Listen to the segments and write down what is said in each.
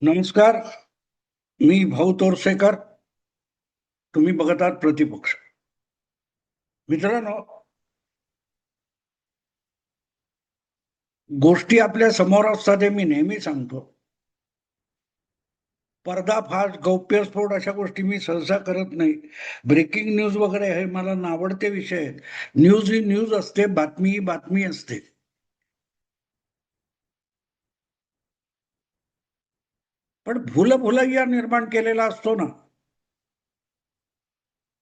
नमस्कार. मी भाऊ तोरसेकर. तुम्ही बघत आहात प्रतिपक्ष. मित्रांनो, गोष्टी आपल्या समोर असतात हे मी नेहमी सांगतो. पर्दाफाश, गौप्यस्फोट अशा गोष्टी मी सहसा करत नाही. ब्रेकिंग न्यूज वगैरे हे मला नावडते विषय आहेत. न्यूज ही न्यूज असते, बातमी ही बातमी असते. पण भूलभुलैया निर्माण केलेला असतो ना,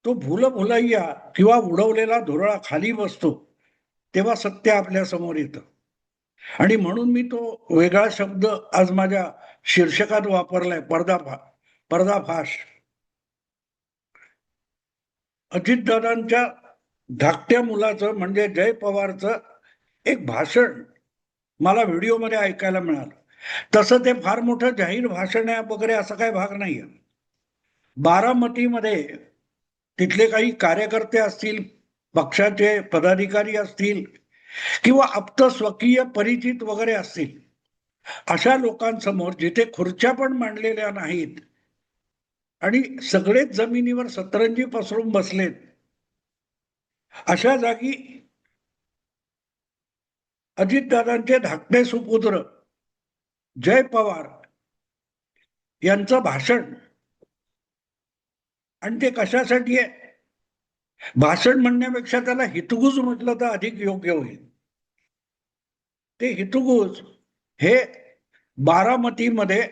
तो भूलभुलैया किंवा उडवलेला धुरळा खाली बसतो, तेव्हा सत्य आपल्या समोर येतं. आणि म्हणून मी तो वेगळा शब्द आज माझ्या शीर्षकात वापरलाय, पर्दाफाश. अजितदादांच्या धाकट्या मुलाचं म्हणजे जय पवारचं एक भाषण मला व्हिडिओमध्ये ऐकायला मिळालं. तसं ते फार मोठं जाहीर भाषण आहे वगैरे असा काही भाग नाहीये. बारामतीमध्ये तिथले काही कार्यकर्ते असतील, पक्षाचे पदाधिकारी असतील किंवा आप्त स्वकीय परिचित वगैरे असतील, अशा लोकांसमोर जिथे खुर्च्या पण मांडलेल्या नाहीत आणि सगळेच जमिनीवर सतरंजी पसरून बसलेत, अशा जागी अजितदादांचे धाकटे सुपुत्र जय पवार यांचं भाषण. आणि ते कशासाठी आहे? भाषण म्हणण्यापेक्षा त्याला हितगुज म्हटलं तर अधिक योग्य होईल. ते हितगुज हे बारामतीमध्ये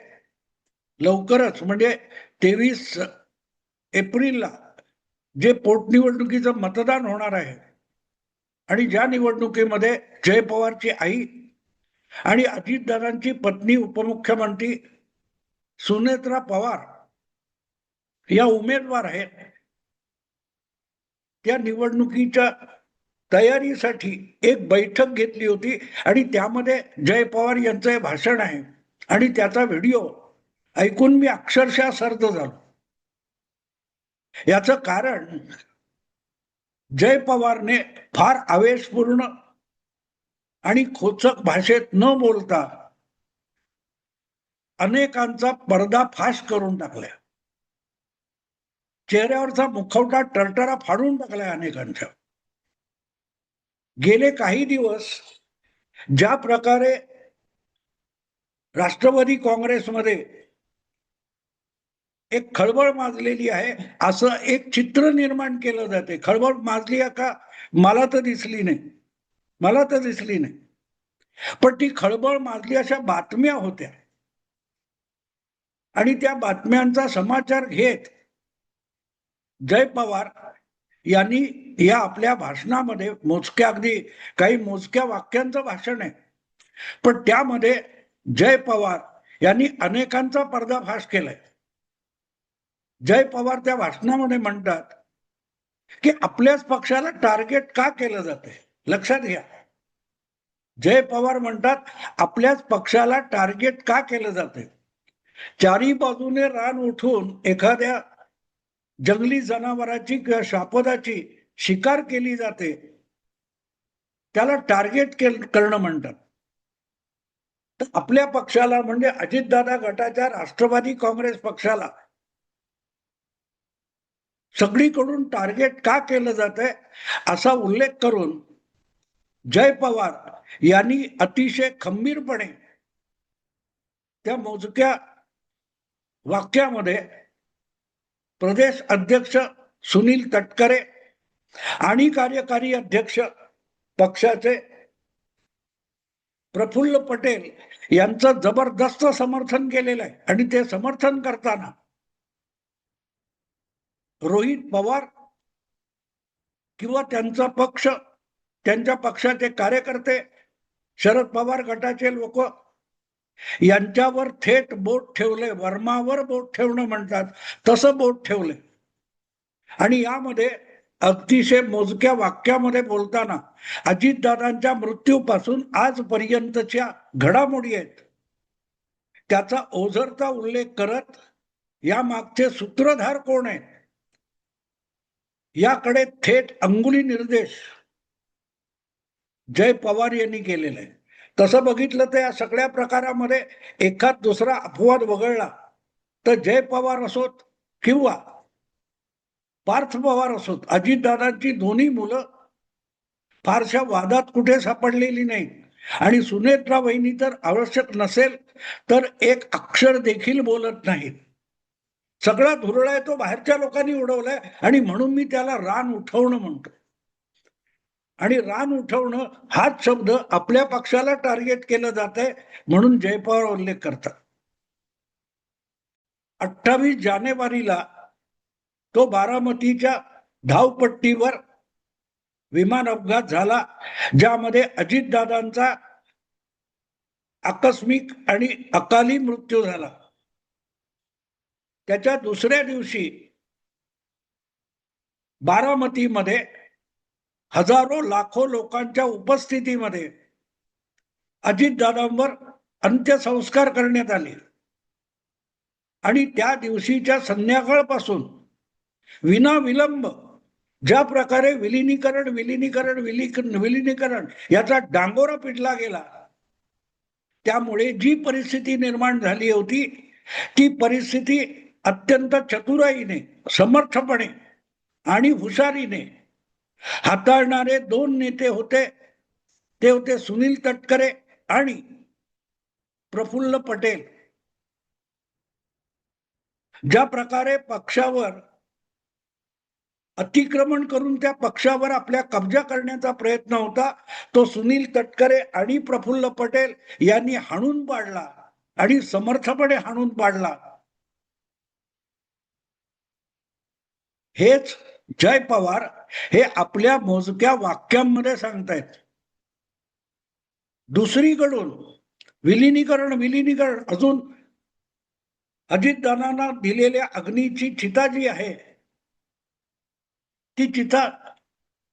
लवकरच म्हणजे 23 एप्रिलला जे पोटनिवडणुकीचं मतदान होणार आहे आणि ज्या निवडणुकीमध्ये जय पवारची आई आणि अजितदादांची पत्नी उपमुख्यमंत्री सुनेत्रा पवार या उमेदवार आहेत, त्या निवडणुकीच्या तयारीसाठी एक बैठक घेतली होती आणि त्यामध्ये जय पवार यांचं हे भाषण आहे आणि त्याचा व्हिडिओ ऐकून मी अक्षरशः सर्द झालो. याचं कारण जय पवारने फार आवेशपूर्ण आणि खोचक भाषेत न बोलता अनेकांचा पर्दाफाश करून टाकलाय. चेहऱ्यावरचा मुखवटा टरटरा फाडून टाकलाय अनेकांच्या. गेले काही दिवस ज्या प्रकारे राष्ट्रवादी काँग्रेसमध्ये एक खळबळ माजलेली आहे असं एक चित्र निर्माण केलं जाते. खळबळ माजली आहे का? मला तर दिसली नाही. मला तर दिसली नाही. पण ती खळबळ माजली अशा बातम्या होत्या आणि त्या बातम्यांचा समाचार घेत जय पवार यांनी या आपल्या भाषणामध्ये मोजक्या अगदी काही मोजक्या वाक्यांचं भाषण आहे, पण त्यामध्ये जय पवार यांनी अनेकांचा पर्दाफाश केलाय. जय पवार त्या भाषणामध्ये म्हणतात की आपल्याच पक्षाला टार्गेट का केलं जाते. लक्षात घ्या, जय पवार म्हणतात आपल्याच पक्षाला टार्गेट का केलं जाते. चारी बाजूने रान उठून एखाद्या जंगली जनावराची किंवा शापदाची शिकार केली जाते, त्याला टार्गेट करणं म्हणतात. तर आपल्या पक्षाला म्हणजे अजितदादा गटाच्या राष्ट्रवादी काँग्रेस पक्षाला सगळीकडून टार्गेट का केलं जात आहे असा उल्लेख करून जय पवार यांनी अतिशय खंबीरपणे त्या मोजक्या वाक्यामध्ये प्रदेश अध्यक्ष सुनील तटकरे आणि कार्यकारी अध्यक्ष पक्षाचे प्रफुल्ल पटेल यांचं जबरदस्त समर्थन केलेलं आहे. आणि ते समर्थन करताना रोहित पवार किंवा त्यांचा पक्ष, त्यांच्या पक्षाचे कार्यकर्ते, शरद पवार गटाचे लोक यांच्यावर थेट बोट ठेवले. वर्मावर बोट ठेवणं म्हणतात तसं बोट ठेवले आणि यामध्ये अतिशय मोजक्या वाक्यामध्ये बोलताना अजितदादांच्या मृत्यूपासून आजपर्यंतच्या घडामोडी आहेत त्याचा ओझरता उल्लेख करत या मागचे सूत्रधार कोण आहेत याकडे थेट अंगुली निर्देश जय पवार यांनी केलेला आहे. तसं बघितलं तर या सगळ्या प्रकारामध्ये एखाद दुसरा अपवाद वगळला तर जय पवार असोत किंवा पार्थ पवार असोत, अजितदादांची दोन्ही मुलं फारशा वादात कुठे सापडलेली नाही. आणि सुनेत्रा वहिनी तर आवश्यक नसेल तर एक अक्षर देखील बोलत नाहीत. सगळा धुरळा आहे तो बाहेरच्या लोकांनी उडवलाय आणि म्हणून मी त्याला रान उठवणं म्हणतो. आणि रान उठवणं हाच शब्द आपल्या पक्षाला टार्गेट केलं जात आहे म्हणून जय पवार उल्लेख करतात. 28 जानेवारीला तो बारामतीच्या धावपट्टीवर विमान अपघात झाला, ज्यामध्ये अजितदादांचा आकस्मिक आणि अकाली मृत्यू झाला. त्याच्या दुसऱ्या दिवशी बारामतीमध्ये हजारो लाखो लोकांच्या उपस्थितीमध्ये अजितदादांवर अंत्यसंस्कार करण्यात आले. आणि त्या दिवशीच्या संध्याकाळपासून विनाविलंब ज्या प्रकारे विलिनीकरण याचा डांगोरा पिटला गेला, त्यामुळे जी परिस्थिती निर्माण झाली होती ती परिस्थिती अत्यंत चतुराईने, समर्थपणे आणि हुशारीने हाताळणारे दोन नेते होते. ते होते सुनील तटकरे आणि प्रफुल्ल पटेल. ज्या प्रकारे पक्षावर अतिक्रमण करून त्या पक्षावर आपल्या कब्जा करण्याचा प्रयत्न होता, तो सुनील तटकरे आणि प्रफुल्ल पटेल यांनी हाणून पाडला आणि समर्थपणे हाणून पाडला. हेच जय पवार हे आपल्या मोजक्या वाक्यांमध्ये सांगतायत. दुसरीकडून विलिनीकरण अजून अजितदादांना दिलेल्या अग्नीची चिता जी आहे ती चिता,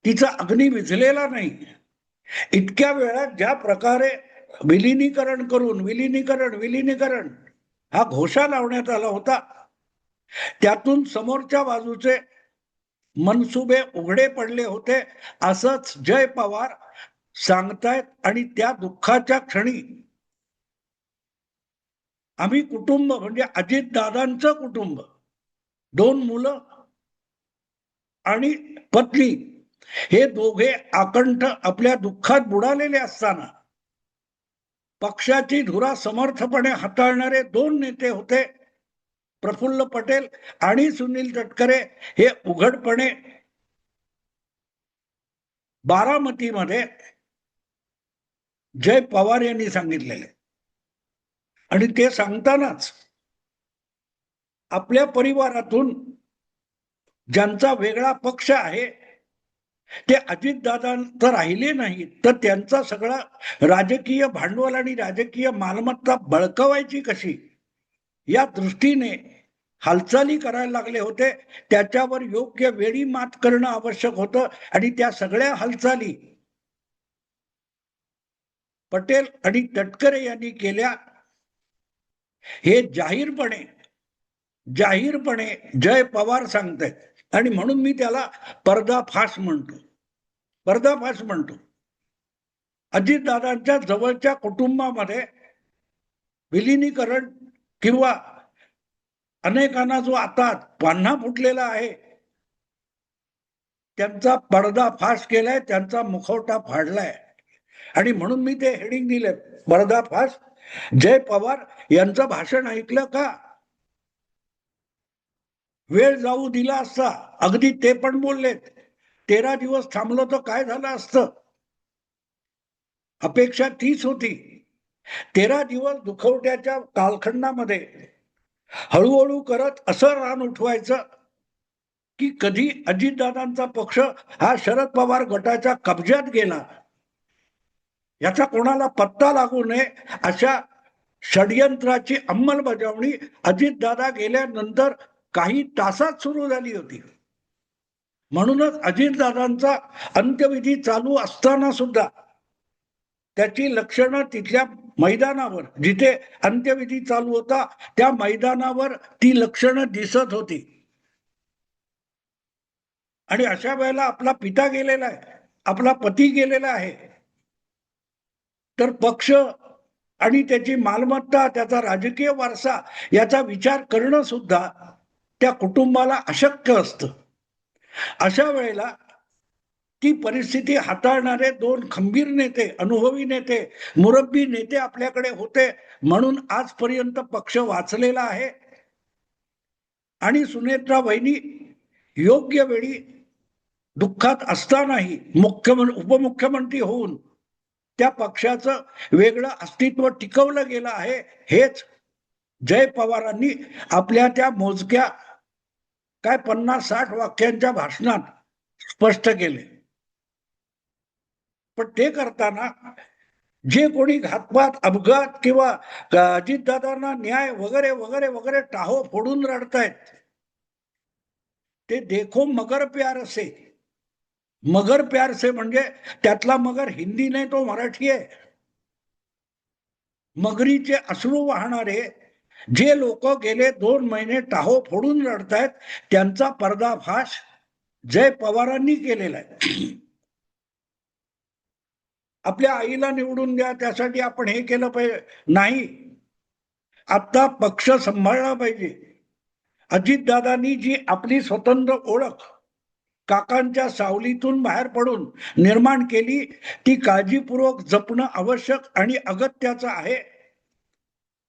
तिचा अग्नी विझलेला नाही. इतक्या वेळात ज्या प्रकारे विलिनीकरण हा घोषा लावण्यात आला होता, त्यातून समोरच्या बाजूचे मनसुबे उघडे पडले होते असंच जय पवार सांगतायत. आणि त्या दुःखाच्या क्षणी आम्ही कुटुंब म्हणजे अजितदादांचं कुटुंब, 2 मुलं आणि पत्नी, हे दोघे आकंठ आपल्या दुःखात बुडालेले असताना पक्षाची धुरा समर्थपणे हाताळणारे 2 नेते होते, प्रफुल्ल पटेल आणि सुनील तटकरे. हे उघडपणे बारामतीमध्ये जय पवार यांनी सांगितलेले. आणि ते सांगतानाच आपल्या परिवारातून ज्यांचा वेगळा पक्ष आहे ते अजितदादा तर राहिले नाहीत, तर त्यांचा सगळा राजकीय भांडवल आणि राजकीय मालमत्ता बळकावायची कशी या दृष्टीने हालचाली करायला लागले होते. त्याच्यावर योग्य वेळी मात करणं आवश्यक होतं आणि त्या सगळ्या हालचाली पटेल आणि तटकरे यांनी केल्या. हे जाहीरपणे जय पवार सांगतायत आणि म्हणून मी त्याला पर्दाफाश म्हणतो. अजितदादांच्या जवळच्या कुटुंबामध्ये विलिनीकरण किंवा अनेकांना जो आता पान्हा फुटलेला आहे त्यांचा पर्दाफाश केलाय, त्यांचा मुखवटा फाडलाय. आणि म्हणून मी ते हेडिंग दिले, पर्दाफाश. जय पवार यांचं भाषण ऐकलं का? वेळ जाऊ दिला असता, अगदी ते पण बोललेत 13 दिवस थांबलो तर काय झालं असतं. अपेक्षा तीच होती. 13 दिवस दुखवट्याच्या कालखंडामध्ये हळूहळू करत असं रान उठवायचं की कधी अजितदादांचा पक्ष हा शरद पवार गटाच्या कब्जात गेला याचा कोणाला पत्ता लागू नये, अशा षडयंत्राची अंमलबजावणी अजितदादा गेल्यानंतर काही तासात सुरू झाली होती. म्हणूनच अजितदादांचा अंत्यविधी चालू असताना सुद्धा त्याची लक्षणं तिथल्या मैदानावर, जिथे अंत्यविधी चालू होता त्या मैदानावर ती लक्षणं दिसत होती. आणि अशा वेळेला आपला पिता गेलेला आहे, आपला पती गेलेला आहे, तर पक्ष आणि त्याची मालमत्ता, त्याचा राजकीय वारसा याचा विचार करणं सुद्धा त्या कुटुंबाला अशक्य असतं. अशा वेळेला ती परिस्थिती हाताळणारे दोन खंबीर नेते, अनुभवी नेते, मुरब्बी नेते आपल्याकडे होते, म्हणून आजपर्यंत पक्ष वाचलेला आहे. आणि सुनेत्रा वहिनी योग्य वेळी दुःखात असतानाही उपमुख्यमंत्री होऊन त्या पक्षाचं वेगळं अस्तित्व टिकवलं गेलं आहे. हेच जय पवारांनी आपल्या त्या मोजक्या 50-60 वाक्यांच्या भाषणात स्पष्ट केले. पण ते करताना जे कोणी घातपात, अपघात किंवा अजितदादांना न्याय वगैरे वगैरे वगैरे टाहो फोडून रडतायत, ते देखो मगर प्यार से. मगर प्यार से म्हणजे त्यातला मगर हिंदी नाही, तो मराठी आहे. मगरीचे अश्रू वाहणारे जे लोक गेले 2 महिने टाहो फोडून रडतायत, त्यांचा पर्दाफाश जय पवारांनी केलेला आहे. आपल्या आईला निवडून द्या त्यासाठी आपण हे केलं पाहिजे नाही. आता पक्ष सांभाळला पाहिजे. अजितदादांनी जी आपली स्वतंत्र ओळख काकांच्या सावलीतून बाहेर पडून निर्माण केली, ती काळजीपूर्वक जपणं आवश्यक आणि अगत्याचं आहे.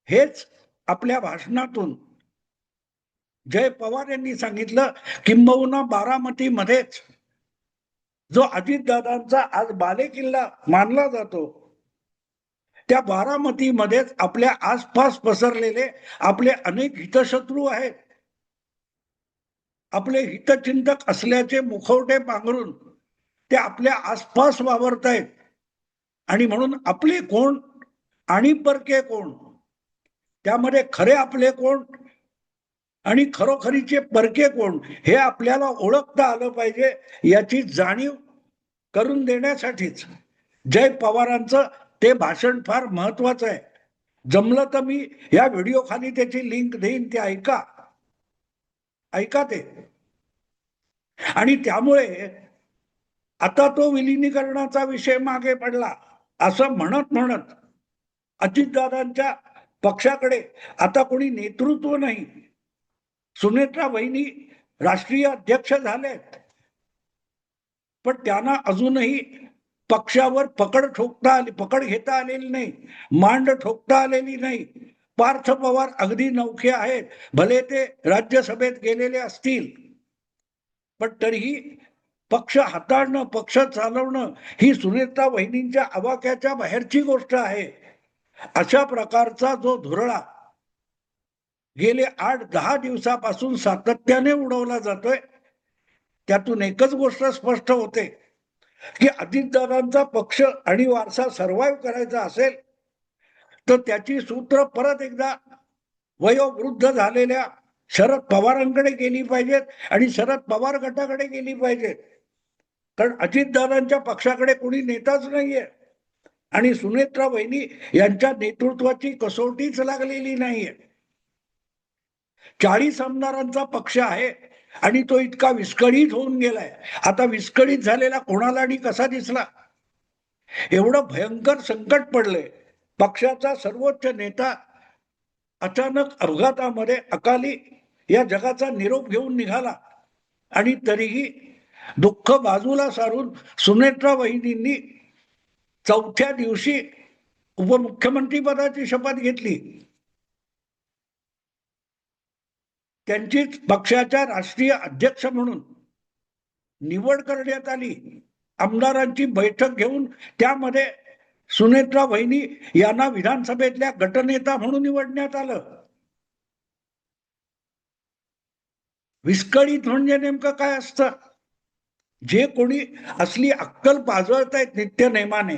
हेच आपल्या भाषणातून जय पवार यांनी सांगितलं. किंबहुना बारामतीमध्येच जो अजितदादांचा आज बालेकिल्ला मानला जातो, त्या बारामतीमध्येच आपल्या आसपास पसरलेले आपले अनेक हितशत्रू आहेत. आपले हितचिंतक असल्याचे मुखवटे पांघरून ते आपल्या आसपास वावरतायत. आणि म्हणून आपले कोण आणि परके कोण, त्यामध्ये खरे आपले कोण आणि खरोखरीचे परके कोण, हे आपल्याला ओळखता आलं पाहिजे. याची जाणीव करून देण्यासाठीच जय पवारांचं ते भाषण फार महत्वाचं आहे. जमलं तर मी या व्हिडिओ खाली त्याची लिंक देईन, ते ऐका ते. आणि त्यामुळे आता तो विलिनीकरणाचा विषय मागे पडला असं म्हणत म्हणत अजितदादांच्या पक्षाकडे आता कोणी नेतृत्व नाही. सुनेत्रा वहिनी राष्ट्रीय अध्यक्ष झालेत, पण त्यांना अजूनही पक्षावर पकड घेता आलेली नाही, मांड ठोकता आलेली नाही. पार्थ पवार अगदी नौखे आहेत, भले ते राज्यसभेत गेलेले असतील, पण तरीही पक्ष हाताळणं, पक्ष चालवणं ही सुनेत्रा वहिनींच्या आवाक्याच्या बाहेरची गोष्ट आहे. अशा प्रकारचा जो धुरळा गेले 8-10 दिवसापासून सातत्याने उडवला जातोय, त्यातून एकच गोष्ट स्पष्ट होते की अजितदादांचा पक्ष आणि वारसा सर्व्हाइव्ह करायचा असेल तर त्याची सूत्र परत एकदा वयोवृद्ध झालेल्या शरद पवारांकडे गेली पाहिजेत आणि शरद पवार गटाकडे गेली पाहिजेत. कारण अजितदादांच्या पक्षाकडे कोणी नेताच नाहीये आणि सुनेत्रा वहिनी यांच्या नेतृत्वाची कसोटीच लागलेली नाहीये. 40 आमदारांचा पक्ष आहे आणि तो इतका विस्कळीत होऊन गेलाय. आता विस्कळीत झालेला कोणाला आणि कसा दिसला? एवढं भयंकर संकट पडले. पक्षाचा सर्वोच्च नेता अचानक अपघातामध्ये अकाली या जगाचा निरोप घेऊन निघाला आणि तरीही दुःख बाजूला सारून सुनेत्रा वहिनींनी 4थ्या दिवशी उपमुख्यमंत्री पदाची शपथ घेतली. त्यांचीच पक्षाच्या राष्ट्रीय अध्यक्ष म्हणून निवड करण्यात आली. आमदारांची बैठक घेऊन त्यामध्ये सुनेत्रा वहिनी यांना विधानसभेतल्या गटनेता म्हणून निवडण्यात आलं. विस्कळीत म्हणजे नेमकं काय असतं? जे कोणी असली अक्कल पाजळतायत नित्य नेमाने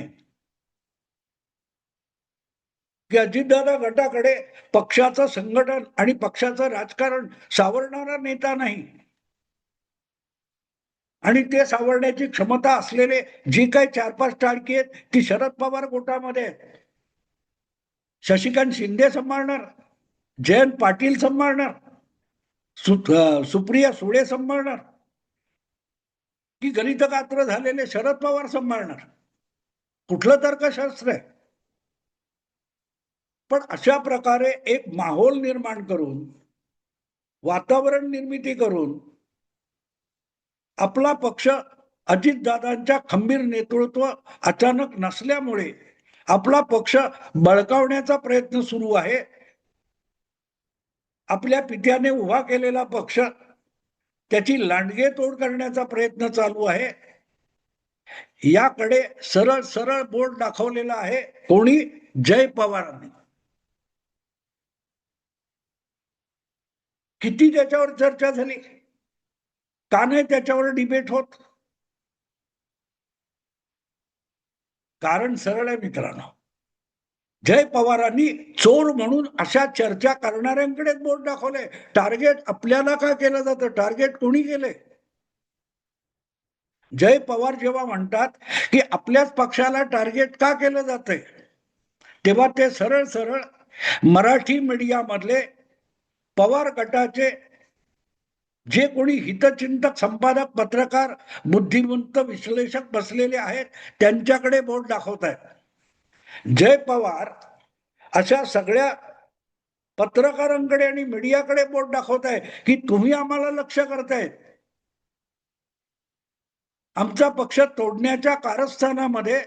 की अजितदादा गटाकडे पक्षाचं संघटन आणि पक्षाचं राजकारण सावरणारा नेता नाही आणि ते सावरण्याची क्षमता असलेले जी काही 4-5 टाळकी आहेत ती शरद पवार गोटामध्ये आहेत. शशिकांत शिंदे सांभाळणार, जयंत पाटील सांभाळणार, सुप्रिया सुळे सांभाळणार की गणितगात्र झालेले शरद पवार सांभाळणार? कुठलं तर्कशास्त्र आहे? पण अशा प्रकारे एक माहोल निर्माण करून, वातावरण निर्मिती करून आपला पक्ष अजितदादांच्या खंबीर नेतृत्व अचानक नसल्यामुळे आपला पक्ष बळकावण्याचा प्रयत्न सुरू आहे. आपल्या पित्याने उभा केलेला पक्ष त्याची लांडगे तोड करण्याचा प्रयत्न चालू आहे. याकडे सरळ सरळ बोट दाखवलेला आहे कोणी? जय पवारांनी. किती त्याच्यावर चर्चा झाली, का नाही त्याच्यावर डिबेट होत? कारण सरळ आहे मित्रांनो, जय पवारांनी चोर म्हणून अशा चर्चा करणाऱ्यांकडेच बोट दाखवले. टार्गेट आपल्याला का केलं जातं? टार्गेट कोणी केले? जय पवार जेव्हा म्हणतात की आपल्याच पक्षाला टार्गेट का केलं जातंय, तेव्हा ते सरळ सरळ मराठी मीडियामधले पवार गटाचे जे कोणी हितचिंतक, संपादक, पत्रकार, बुद्धिमंत विश्लेषक बसलेले आहेत त्यांच्याकडे बोट दाखवत आहेत. जय पवार अशा सगळ्या पत्रकारांकडे आणि मीडियाकडे बोट दाखवत आहे की तुम्ही आम्हाला लक्ष करताय. आमचा पक्ष तोडण्याच्या कारस्थानामध्ये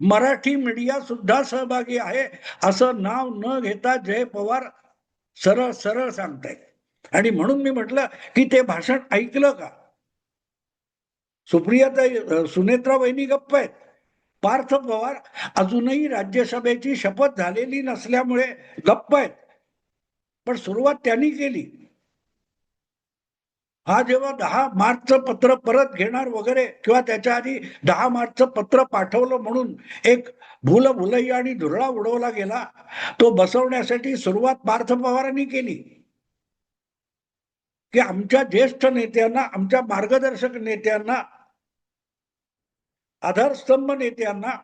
मराठी मीडिया सुद्धा सहभागी आहे असं नाव न घेता जय पवार सरळ सरळ सांगतायत. आणि म्हणून मी म्हटलं की ते भाषण ऐकलं का? सुप्रियाताई, सुनेत्रा वहिनी गप्प आहेत. पार्थ पवार अजूनही राज्यसभेची शपथ झालेली नसल्यामुळे गप्प आहेत. पण सुरुवात त्यांनी केली. हा जेव्हा 10 मार्चचं पत्र परत घेणार वगैरे किंवा त्याच्या आधी 10 मार्चचं पत्र पाठवलं म्हणून एक भुलभुलैया आणि धुरळा उडवला गेला, तो बसवण्यासाठी सुरुवात पार्थ पवारांनी केली की आमच्या ज्येष्ठ नेत्यांना, आमच्या मार्गदर्शक नेत्यांना, आधारस्तंभ नेत्यांना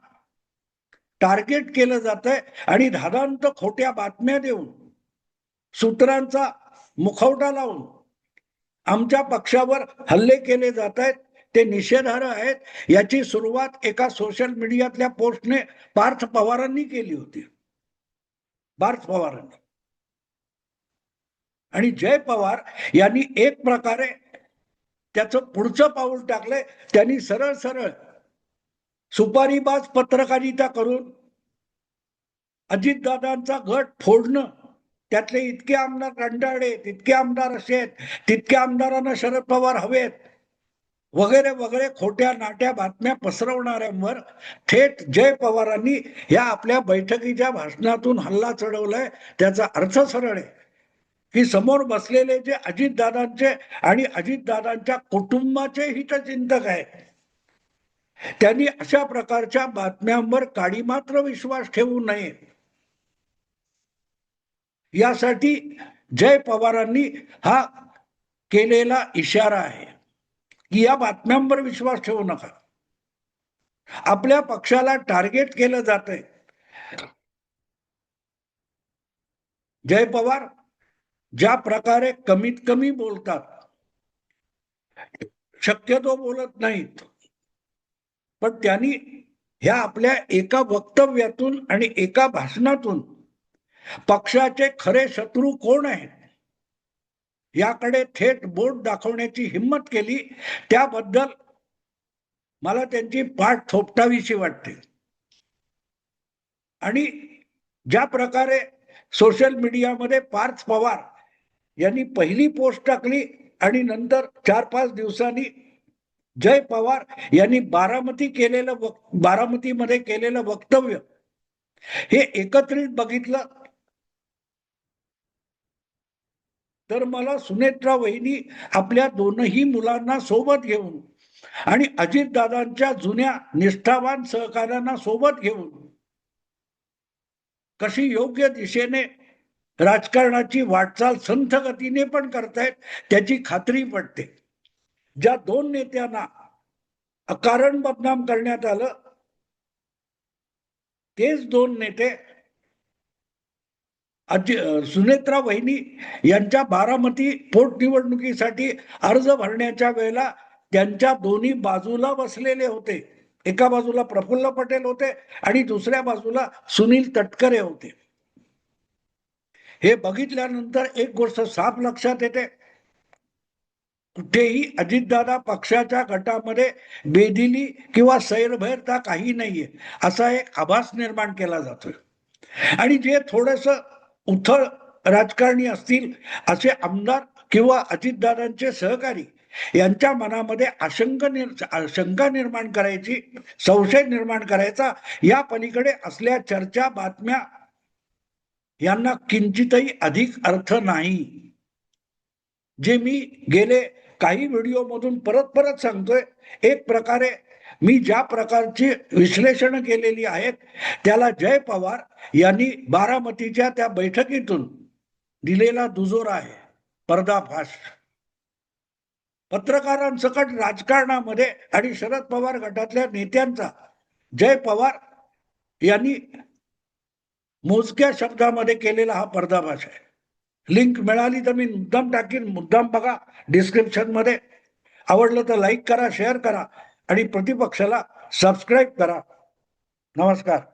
टार्गेट केलं जातंय आणि धादांत खोट्या बातम्या देऊन, सूत्रांचा मुखवटा लावून आमच्या पक्षावर हल्ले केले जात आहेत, ते निषेधार्ह आहेत. याची सुरुवात एका सोशल मीडियातल्या पोस्टने पार्थ पवारांनी केली होती. पार्थ पवारांनी. आणि जय पवार यांनी एक प्रकारे त्याचं पुढचं पाऊल टाकलंय. त्यांनी सरळ सरळ सुपारीबाज पत्रकारिता करून अजितदादांचा गट फोडणं, त्यातले इतके आमदार कंटाळले, तितके आमदार असे आहेत, तितक्या आमदारांना शरद पवार हवेत वगैरे वगैरे खोट्या नाट्या बातम्या पसरवणाऱ्यांवर थेट जय पवारांनी या आपल्या बैठकीच्या भाषणातून हल्ला चढवलाय. त्याचा अर्थ सरळ आहे की समोर बसलेले जे अजितदादांचे आणि अजितदादांच्या कुटुंबाचे हितचिंतक आहेत, त्यांनी अशा प्रकारच्या बातम्यांवर काडी मात्र विश्वास ठेवू नये. यासाठी जय पवारांनी हा केलेला इशारा आहे की या बातम्यांवर विश्वास ठेवू नका. आपल्या पक्षाला टार्गेट केलं जातंय. जय पवार ज्या प्रकारे कमीत कमी बोलतात, शक्यतो बोलत नाहीत, पण त्यांनी ह्या आपल्या एका वक्तव्यातून आणि एका भाषणातून पक्षाचे खरे शत्रू कोण आहेत याकडे थेट बोट दाखवण्याची हिंमत केली. त्याबद्दल मला त्यांची पाठ थोपटावीशी वाटते. आणि ज्या प्रकारे सोशल मीडियामध्ये पार्थ पवार यांनी पहिली पोस्ट टाकली आणि नंतर 4-5 दिवसांनी जय पवार यांनी बारामतीमध्ये केलेलं वक्तव्य हे एकत्रित बघितलं तर मला सुनेत्रा वहिनी आपल्या दोनही मुलांना सोबत घेऊन आणि अजितदादांच्या जुन्या निष्ठावान सहकार्यांना सोबत घेऊन कशी योग्य दिशेने राजकारणाची वाटचाल संथ गतीने पण करतायत त्याची खात्री पडते. ज्या 2 नेत्यांना अकारण बदनाम करण्यात आलं, तेच 2 नेते सुनेत्रा वहिनी यांच्या बारामती पोटनिवडणुकीसाठी अर्ज भरण्याच्या वेळेला त्यांच्या दोन्ही बाजूला बसलेले होते. एका बाजूला प्रफुल्ल पटेल होते आणि दुसऱ्या बाजूला सुनील तटकरे होते. हे बघितल्यानंतर एक गोष्ट साफ लक्षात येते, कुठेही अजितदादा पक्षाच्या गटामध्ये बेदिली किंवा सैरभैरता काही नाहीये असा एक आभास निर्माण केला जातोय. आणि जे थोडस उथळ राजकारणी असतील असे आमदार किंवा अजितदादांचे सहकारी यांच्या मनामध्ये शंका निर्माण करायची, संशय निर्माण करायचा या पलीकडे असल्या चर्चा बातम्या यांना किंचितही अधिक अर्थ नाही. जे मी गेले काही व्हिडिओ मधून परत परत सांगतोय, एक प्रकारे मी ज्या प्रकारची विश्लेषण केलेली आहेत त्याला जय पवार यांनी बारामतीच्या त्या बैठकीतून दिलेला दुजोरा आहे, पर्दाफाश. पत्रकारांसकट राजकारणामध्ये आणि शरद पवार गटातल्या नेत्यांचा जय पवार यांनी मोजक्या शब्दामध्ये केलेला हा पर्दाफाश आहे. लिंक मिळाली तर मी मुद्दाम टाकीन, मुद्दाम बघा डिस्क्रिप्शन मध्ये. आवडलं तर लाईक करा, शेअर करा आणि प्रतिपक्षाला सबस्क्राईब करा. नमस्कार.